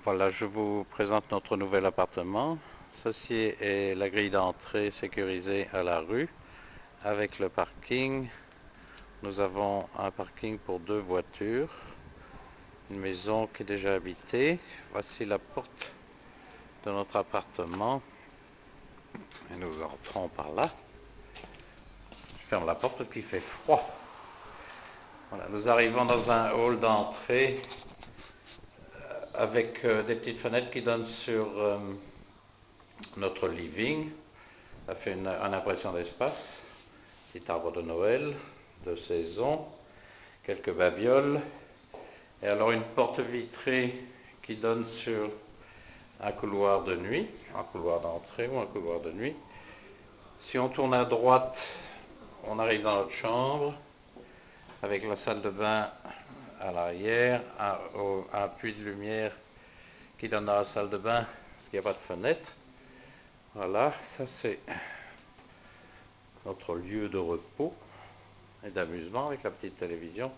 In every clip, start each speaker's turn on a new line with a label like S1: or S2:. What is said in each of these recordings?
S1: Voilà, je vous présente notre nouvel appartement. Ceci est la grille d'entrée sécurisée à la rue avec le parking. Nous avons un parking pour 2 voitures. Une maison qui est déjà habitée. Voici la porte de notre appartement. Et nous entrons par là. Je ferme la porte parce qu'il fait froid. Voilà, nous arrivons dans un hall d'entrée avec des petites fenêtres qui donnent sur notre living. Ça fait une impression d'espace. Petit arbre de Noël, de saison, quelques babioles. Et alors une porte vitrée qui donne sur un couloir de nuit, un couloir d'entrée ou un couloir de nuit. Si on tourne à droite, on arrive dans notre chambre avec la salle de bain à l'arrière, un puits de lumière qui donne dans la salle de bain parce qu'il n'y a pas de fenêtre. Voilà, ça c'est notre lieu de repos et d'amusement avec la petite télévision.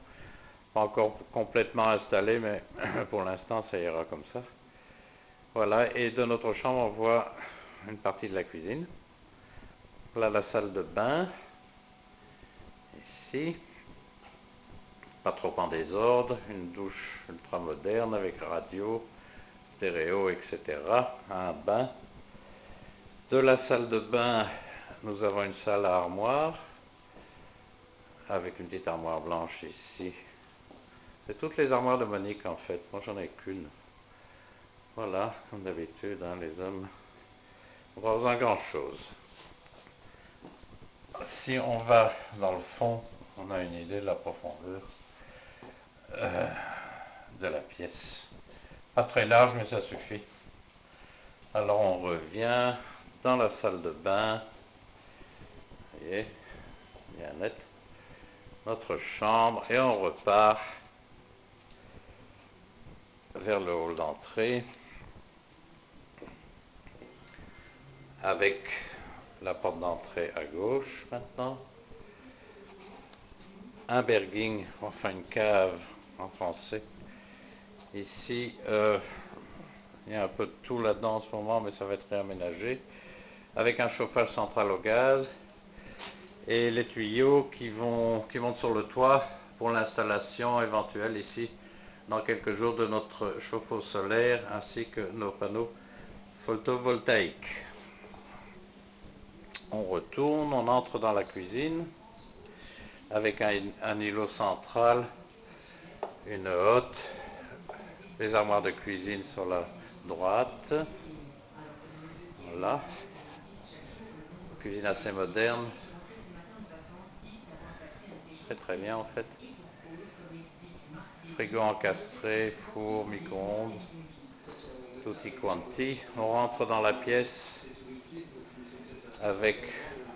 S1: Pas encore complètement installée, mais pour l'instant ça ira comme ça. Voilà, et de notre chambre on voit une partie de la cuisine. Là la salle de bain, ici, pas trop en désordre, une douche ultra moderne avec radio, stéréo, etc. Un bain. De la salle de bain, nous avons une salle à armoire avec une petite armoire blanche ici. C'est toutes les armoires de Monique en fait, moi j'en ai qu'une. Voilà, comme d'habitude, hein, les hommes n'ont pas besoin de grand chose. Si on va dans le fond, on a une idée de la profondeur euh, de la pièce. Pas très large, mais ça suffit. Alors on revient dans la salle de bain. Vous voyez, bien net. Notre chambre et on repart vers le hall d'entrée avec la porte d'entrée à gauche maintenant. Un berging, enfin une cave en français. Ici, il y a un peu de tout là-dedans en ce moment, mais ça va être réaménagé. Avec un chauffage central au gaz et les tuyaux qui montent sur le toit pour l'installation éventuelle ici dans quelques jours de notre chauffe-eau solaire ainsi que nos panneaux photovoltaïques. On retourne, on entre dans la cuisine avec un îlot central, une hotte, les armoires de cuisine sur la droite. Voilà. Cuisine assez moderne. C'est très bien en fait. Frigo encastré, four, micro-ondes, tutti quanti. On rentre dans la pièce avec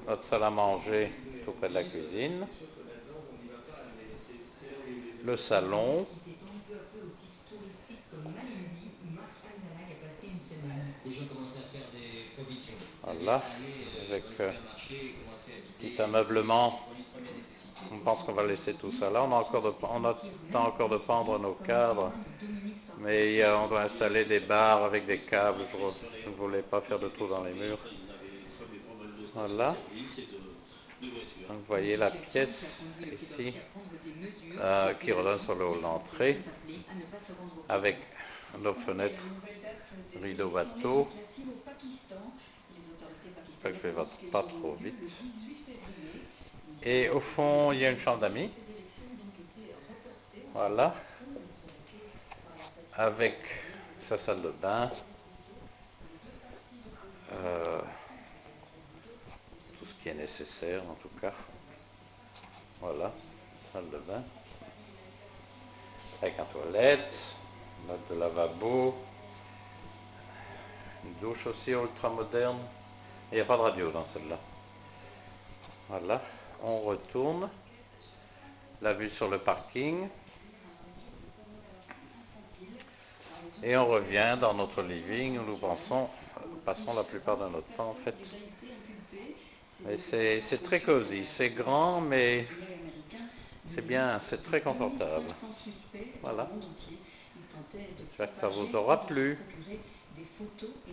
S1: notre salle à manger tout près de la cuisine. Le salon. Voilà, avec petit ameublement. On pense qu'on va laisser tout ça là. On a temps encore de pendre nos cadres, mais on doit installer des barres avec des câbles. Je ne voulais pas faire de trous dans les murs. Voilà. Donc, vous voyez la pièce ici qui redonne sur le hall d'entrée avec nos fenêtres rideau bateau. J'espère que je ne vais pas trop vite. Et au fond, il y a une chambre d'amis. Voilà. Avec sa salle de bain. Tout ce qui est nécessaire en tout cas. Voilà, salle de bain. Avec un toilette, mode de lavabo, une douche aussi ultra moderne. Il n'y a pas de radio dans celle-là. Voilà, on retourne. La vue sur le parking. Et on revient dans notre living où nous passons la plupart de notre temps en fait. C'est très cosy, c'est grand mais c'est bien, c'est très confortable. Voilà.
S2: le monde entier. Il tentait de
S1: J'espère que ça
S2: propager
S1: vous aura
S2: et de
S1: plu.
S2: procurer des photos et